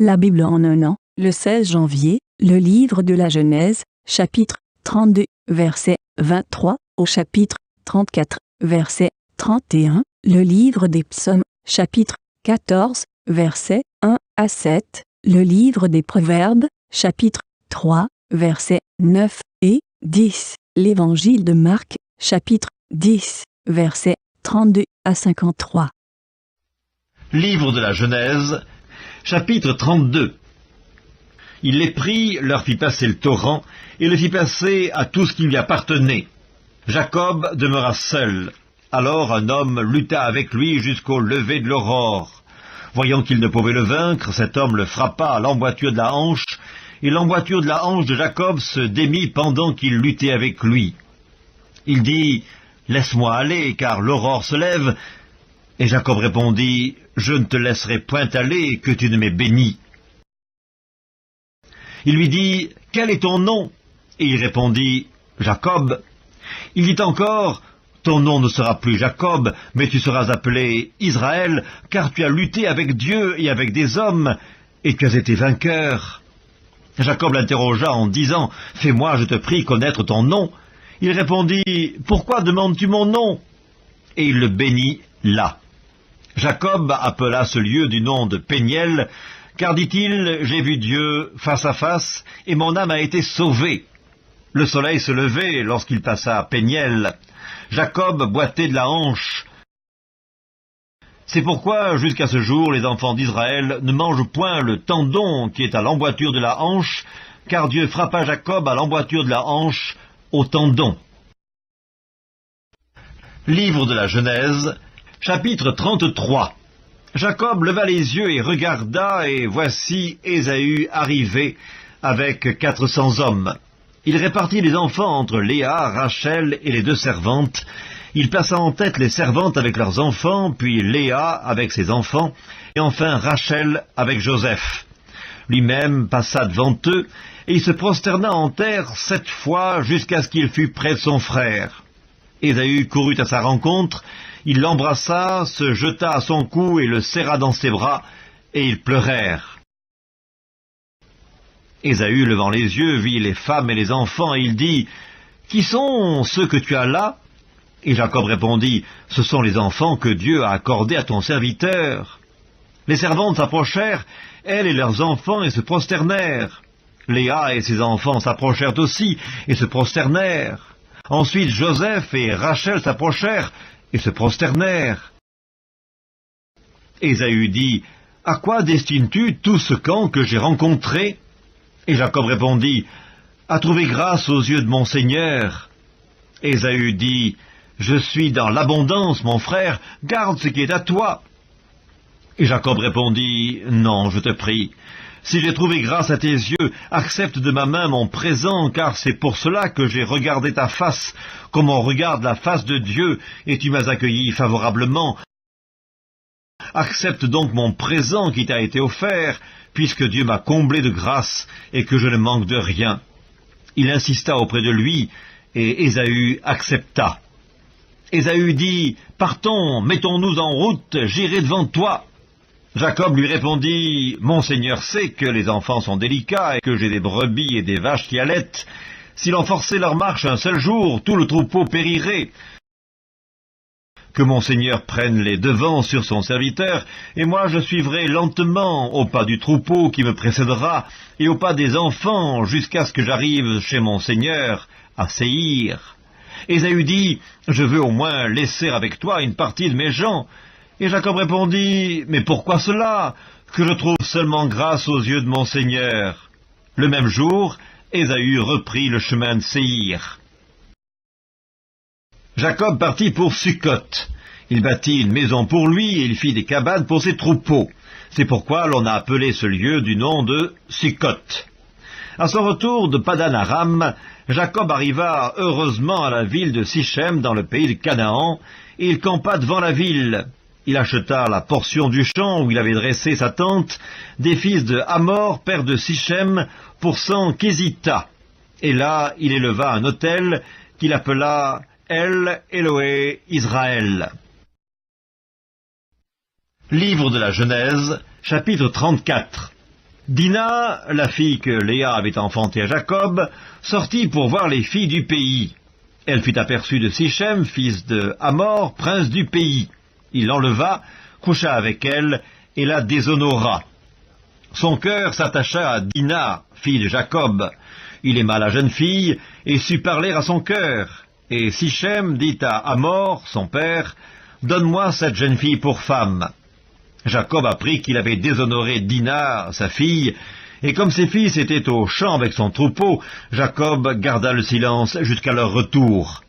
La Bible en un an, le 16 janvier, le livre de la Genèse, chapitre 32, verset 23, au chapitre 34, verset 31, le livre des Psaumes, chapitre 14, versets 1 à 7, le livre des Proverbes, chapitre 3, versets 9 et 10, l'évangile de Marc, chapitre 10, versets 32 à 53. Livre de la Genèse, chapitre 32. Il les prit, leur fit passer le torrent, et le fit passer à tout ce qui lui appartenait. Jacob demeura seul. Alors un homme lutta avec lui jusqu'au lever de l'aurore. Voyant qu'il ne pouvait le vaincre, cet homme le frappa à l'emboîture de la hanche, et l'emboîture de la hanche de Jacob se démit pendant qu'il luttait avec lui. Il dit, « Laisse-moi aller, car l'aurore se lève. » Et Jacob répondit, « Je ne te laisserai point aller, que tu ne m'aies béni. » Il lui dit, « Quel est ton nom ?» Et il répondit, « Jacob. » Il dit encore, « Ton nom ne sera plus Jacob, mais tu seras appelé Israël, car tu as lutté avec Dieu et avec des hommes, et tu as été vainqueur. » Jacob l'interrogea en disant, « Fais-moi, je te prie, connaître ton nom. » Il répondit, « Pourquoi demandes-tu mon nom ?» Et il le bénit là. Jacob appela ce lieu du nom de Péniel, car, dit-il, j'ai vu Dieu face à face, et mon âme a été sauvée. Le soleil se levait lorsqu'il passa à Péniel. Jacob boitait de la hanche. C'est pourquoi, jusqu'à ce jour, les enfants d'Israël ne mangent point le tendon qui est à l'emboîture de la hanche, car Dieu frappa Jacob à l'emboîture de la hanche, au tendon. Livre de la Genèse, chapitre 33. Jacob leva les yeux et regarda, et voici Ésaü arrivé avec 400 hommes. Il répartit les enfants entre Léa, Rachel et les 2 servantes. Il plaça en tête les servantes avec leurs enfants, puis Léa avec ses enfants, et enfin Rachel avec Joseph. Lui-même passa devant eux, et il se prosterna en terre 7 fois jusqu'à ce qu'il fût près de son frère. Ésaü courut à sa rencontre, il l'embrassa, se jeta à son cou et le serra dans ses bras, et ils pleurèrent. Ésaü, levant les yeux, vit les femmes et les enfants, et il dit, « Qui sont ceux que tu as là ?» Et Jacob répondit, « Ce sont les enfants que Dieu a accordés à ton serviteur. » Les servantes s'approchèrent, elles et leurs enfants, et se prosternèrent. Léa et ses enfants s'approchèrent aussi, et se prosternèrent. Ensuite Joseph et Rachel s'approchèrent, et se prosternèrent. Ésaü dit, « À quoi destines-tu tout ce camp que j'ai rencontré ?» Et Jacob répondit, « À trouver grâce aux yeux de mon Seigneur. » Ésaü dit, « Je suis dans l'abondance, mon frère, garde ce qui est à toi. » Et Jacob répondit, « Non, je te prie, si j'ai trouvé grâce à tes yeux, accepte de ma main mon présent, car c'est pour cela que j'ai regardé ta face, comme on regarde la face de Dieu, et tu m'as accueilli favorablement. Accepte donc mon présent qui t'a été offert, puisque Dieu m'a comblé de grâce, et que je ne manque de rien. » Il insista auprès de lui, et Ésaü accepta. Ésaü dit, « Partons, mettons-nous en route, j'irai devant toi. » Jacob lui répondit, « Mon Seigneur sait que les enfants sont délicats et que j'ai des brebis et des vaches qui allaitent. Si l'on forçait leur marche un seul jour, tout le troupeau périrait. Que mon Seigneur prenne les devants sur son serviteur, et moi je suivrai lentement au pas du troupeau qui me précédera, et au pas des enfants, jusqu'à ce que j'arrive chez mon Seigneur, à Séhir. » Ésaü dit, « Je veux au moins laisser avec toi une partie de mes gens. » Et Jacob répondit, « Mais pourquoi cela? Que je trouve seulement grâce aux yeux de mon Seigneur. » Le même jour, Ésaü reprit le chemin de Séhir. Jacob partit pour Sukkot. Il bâtit une maison pour lui et il fit des cabanes pour ses troupeaux. C'est pourquoi l'on a appelé ce lieu du nom de Sukkot. À son retour de Padan Aram, Jacob arriva heureusement à la ville de Sichem dans le pays de Canaan, et il campa devant la ville. Il acheta la portion du champ où il avait dressé sa tente des fils de Hamor, père de Sichem, pour 100 késitas. Et là, il éleva un autel qu'il appela El Eloé Israël. Livre de la Genèse, chapitre 34. Dina, la fille que Léa avait enfantée à Jacob, sortit pour voir les filles du pays. Elle fut aperçue de Sichem, fils de Hamor, prince du pays. Il l'enleva, coucha avec elle, et la déshonora. Son cœur s'attacha à Dina, fille de Jacob. Il aima la jeune fille, et sut parler à son cœur. Et Sichem dit à Hamor, son père, « Donne-moi cette jeune fille pour femme. » Jacob apprit qu'il avait déshonoré Dina, sa fille, et comme ses fils étaient au champ avec son troupeau, Jacob garda le silence jusqu'à leur retour.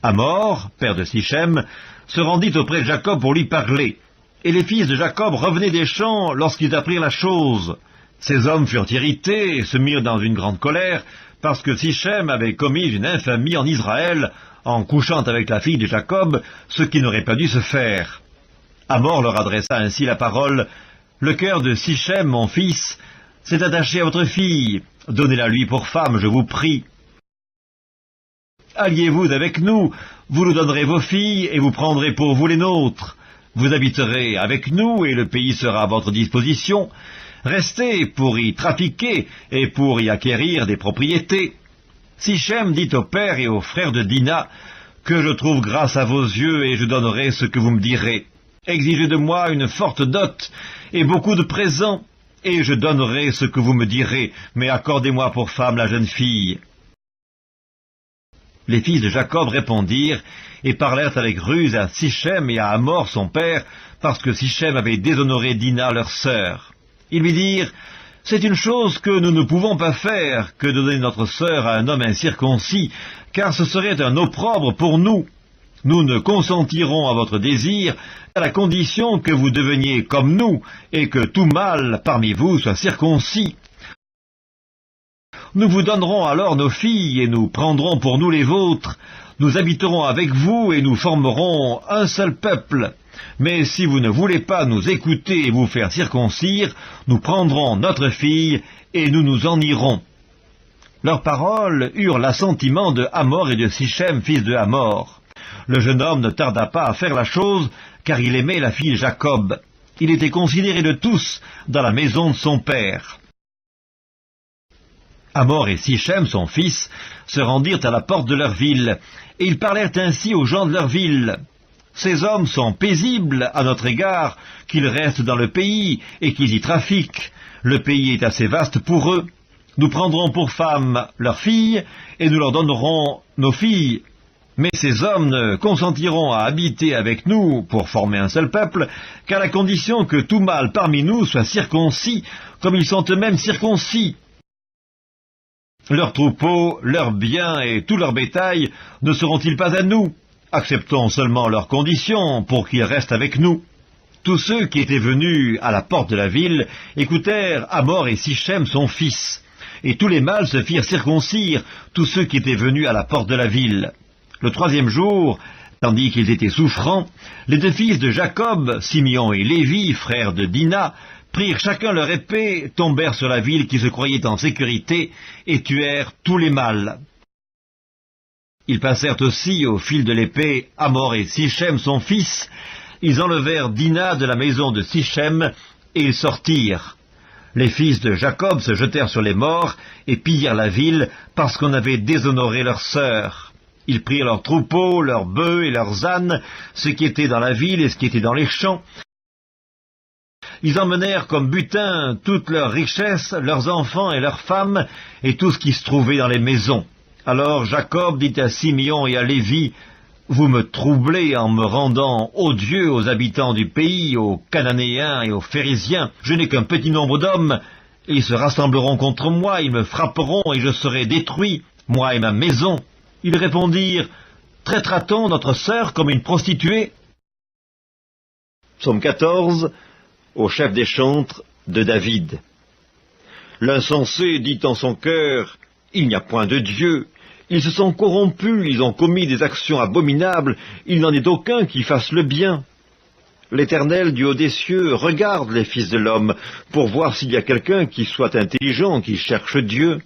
Hamor, père de Sichem, se rendit auprès de Jacob pour lui parler, et les fils de Jacob revenaient des champs lorsqu'ils apprirent la chose. Ces hommes furent irrités et se mirent dans une grande colère, parce que Sichem avait commis une infamie en Israël, en couchant avec la fille de Jacob, ce qui n'aurait pas dû se faire. Hamor leur adressa ainsi la parole, « Le cœur de Sichem, mon fils, s'est attaché à votre fille. Donnez-la lui pour femme, je vous prie. Alliez-vous avec nous, vous nous donnerez vos filles, et vous prendrez pour vous les nôtres. Vous habiterez avec nous, et le pays sera à votre disposition. Restez pour y trafiquer, et pour y acquérir des propriétés. » Sichem dit au père et aux frères de Dina, « Que je trouve grâce à vos yeux, et je donnerai ce que vous me direz. Exigez de moi une forte dot et beaucoup de présents, et je donnerai ce que vous me direz, mais accordez-moi pour femme la jeune fille. » Les fils de Jacob répondirent, et parlèrent avec ruse à Sichem et à Hamor son père, parce que Sichem avait déshonoré Dina leur sœur. Ils lui dirent, « C'est une chose que nous ne pouvons pas faire, que de donner notre sœur à un homme incirconcis, car ce serait un opprobre pour nous. Nous ne consentirons à votre désir à la condition que vous deveniez comme nous, et que tout mâle parmi vous soit circoncis. Nous vous donnerons alors nos filles, et nous prendrons pour nous les vôtres. Nous habiterons avec vous, et nous formerons un seul peuple. Mais si vous ne voulez pas nous écouter et vous faire circoncire, nous prendrons notre fille, et nous nous en irons. » Leurs paroles eurent l'assentiment de Hamor et de Sichem, fils de Hamor. Le jeune homme ne tarda pas à faire la chose, car il aimait la fille Jacob. Il était considéré de tous dans la maison de son père. Hamor et Sichem, son fils, se rendirent à la porte de leur ville, et ils parlèrent ainsi aux gens de leur ville. « Ces hommes sont paisibles à notre égard, qu'ils restent dans le pays et qu'ils y trafiquent. Le pays est assez vaste pour eux. Nous prendrons pour femmes leurs filles, et nous leur donnerons nos filles. Mais ces hommes ne consentiront à habiter avec nous pour former un seul peuple, qu'à la condition que tout mâle parmi nous soit circoncis, comme ils sont eux-mêmes circoncis. Leurs troupeaux, leurs biens et tout leur bétail ne seront-ils pas à nous? Acceptons seulement leurs conditions pour qu'ils restent avec nous. » Tous ceux qui étaient venus à la porte de la ville écoutèrent Hamor et Sichem son fils, et tous les mâles se firent circoncire, tous ceux qui étaient venus à la porte de la ville. Le troisième jour, tandis qu'ils étaient souffrants, les deux fils de Jacob, Simeon et Lévi, frères de Dina, prirent chacun leur épée, tombèrent sur la ville qui se croyait en sécurité, et tuèrent tous les mâles. Ils passèrent aussi au fil de l'épée Hamor et Sichem son fils. Ils enlevèrent Dina de la maison de Sichem, et ils sortirent. Les fils de Jacob se jetèrent sur les morts, et pillèrent la ville, parce qu'on avait déshonoré leur sœur. Ils prirent leurs troupeaux, leurs bœufs et leurs ânes, ce qui était dans la ville et ce qui était dans les champs. Ils emmenèrent comme butin toutes leurs richesses, leurs enfants et leurs femmes, et tout ce qui se trouvait dans les maisons. Alors Jacob dit à Simeon et à Lévi, « Vous me troublez en me rendant odieux aux habitants du pays, aux Cananéens et aux Phérésiens. Je n'ai qu'un petit nombre d'hommes. Ils se rassembleront contre moi, ils me frapperont et je serai détruit, moi et ma maison. » Ils répondirent, « Traitera-t-on notre sœur comme une prostituée ?» Psaume 14, au chef des chantres de David. L'insensé dit en son cœur, « Il n'y a point de Dieu. » Ils se sont corrompus, ils ont commis des actions abominables, il n'en est aucun qui fasse le bien. L'Éternel du haut des cieux regarde les fils de l'homme, pour voir s'il y a quelqu'un qui soit intelligent, qui cherche Dieu.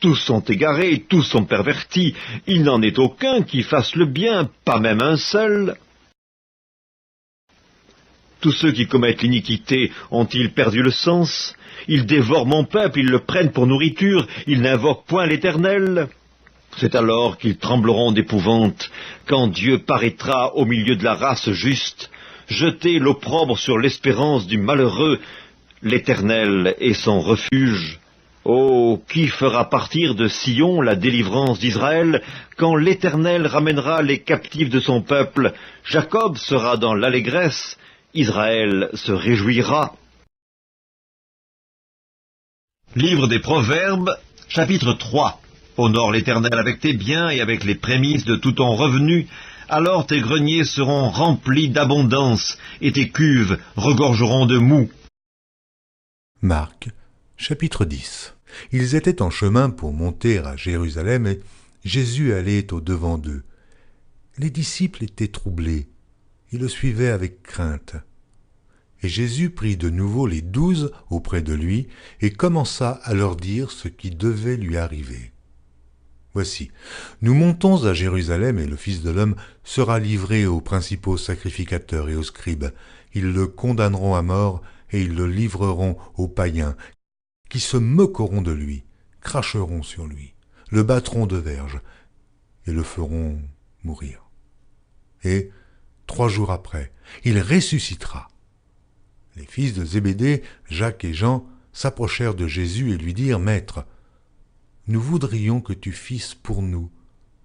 Tous sont égarés, tous sont pervertis, il n'en est aucun qui fasse le bien, pas même un seul. Tous ceux qui commettent l'iniquité ont-ils perdu le sens? Ils dévorent mon peuple, ils le prennent pour nourriture, ils n'invoquent point l'Éternel. C'est alors qu'ils trembleront d'épouvante, quand Dieu paraîtra au milieu de la race juste. Jeter l'opprobre sur l'espérance du malheureux, l'Éternel est son refuge. Oh, qui fera partir de Sion la délivrance d'Israël, quand l'Éternel ramènera les captifs de son peuple? Jacob sera dans l'allégresse, Israël se réjouira. Livre des Proverbes, chapitre 3. Honore l'Éternel avec tes biens et avec les prémices de tout ton revenu, alors tes greniers seront remplis d'abondance, et tes cuves regorgeront de moût. Marc, chapitre 10. Ils étaient en chemin pour monter à Jérusalem, et Jésus allait au-devant d'eux. Les disciples étaient troublés, ils le suivaient avec crainte. Et Jésus prit de nouveau les 12 auprès de lui, et commença à leur dire ce qui devait lui arriver. Voici, nous montons à Jérusalem, et le Fils de l'homme sera livré aux principaux sacrificateurs et aux scribes. Ils le condamneront à mort, et ils le livreront aux païens, qui se moqueront de lui, cracheront sur lui, le battront de verges, et le feront mourir. Et, 3 jours après, il ressuscitera. Les fils de Zébédée, Jacques et Jean, s'approchèrent de Jésus et lui dirent « Maître, nous voudrions que tu fisses pour nous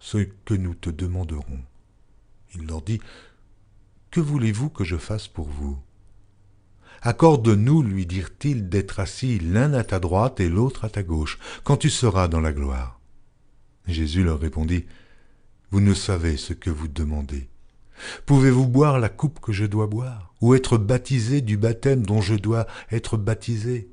ce que nous te demanderons. » Il leur dit « Que voulez-vous que je fasse pour vous ?» « Accorde-nous, lui dirent-ils, d'être assis l'un à ta droite et l'autre à ta gauche, quand tu seras dans la gloire. » Jésus leur répondit, « Vous ne savez ce que vous demandez. Pouvez-vous boire la coupe que je dois boire, ou être baptisé du baptême dont je dois être baptisé ?»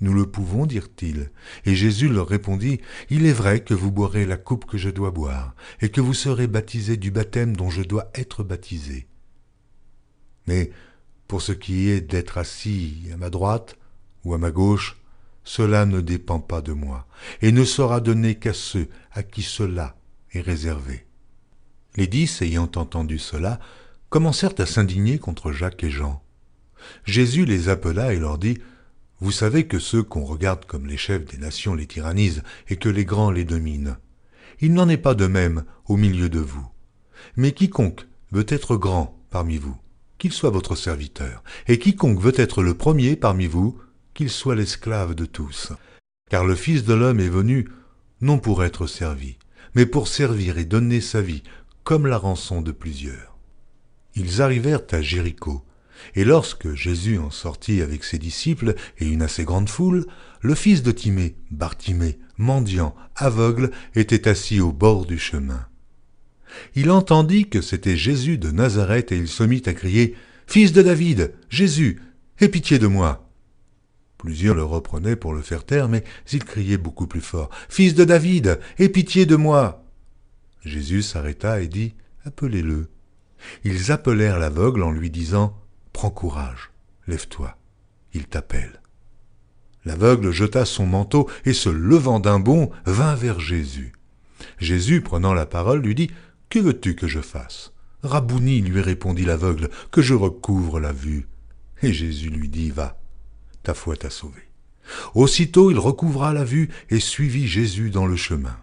Nous le pouvons, dirent-ils. Et Jésus leur répondit, « Il est vrai que vous boirez la coupe que je dois boire, et que vous serez baptisés du baptême dont je dois être baptisé. Mais pour ce qui est d'être assis à ma droite ou à ma gauche, cela ne dépend pas de moi, et ne sera donné qu'à ceux à qui cela est réservé. » Les 10, ayant entendu cela, commencèrent à s'indigner contre Jacques et Jean. Jésus les appela et leur dit, « Vous savez que ceux qu'on regarde comme les chefs des nations les tyrannisent et que les grands les dominent. Il n'en est pas de même au milieu de vous. Mais quiconque veut être grand parmi vous, qu'il soit votre serviteur, et quiconque veut être le premier parmi vous, qu'il soit l'esclave de tous. Car le Fils de l'homme est venu, non pour être servi, mais pour servir et donner sa vie, comme la rançon de plusieurs. » Ils arrivèrent à Jéricho, et lorsque Jésus en sortit avec ses disciples et une assez grande foule, le fils de Timée, Bartimée, mendiant, aveugle, était assis au bord du chemin. Il entendit que c'était Jésus de Nazareth et il se mit à crier « Fils de David, Jésus, aie pitié de moi !» Plusieurs le reprenaient pour le faire taire, mais il criait beaucoup plus fort « Fils de David, aie pitié de moi !» Jésus s'arrêta et dit « Appelez-le. » Ils appelèrent l'aveugle en lui disant « Prends courage, lève-toi, il t'appelle. » L'aveugle jeta son manteau et se levant d'un bond, vint vers Jésus. Jésus, prenant la parole, lui dit « Que veux-tu que je fasse ?» « Rabouni, lui répondit l'aveugle, que je recouvre la vue. » Et Jésus lui dit « Va, ta foi t'a sauvé. » Aussitôt il recouvra la vue et suivit Jésus dans le chemin.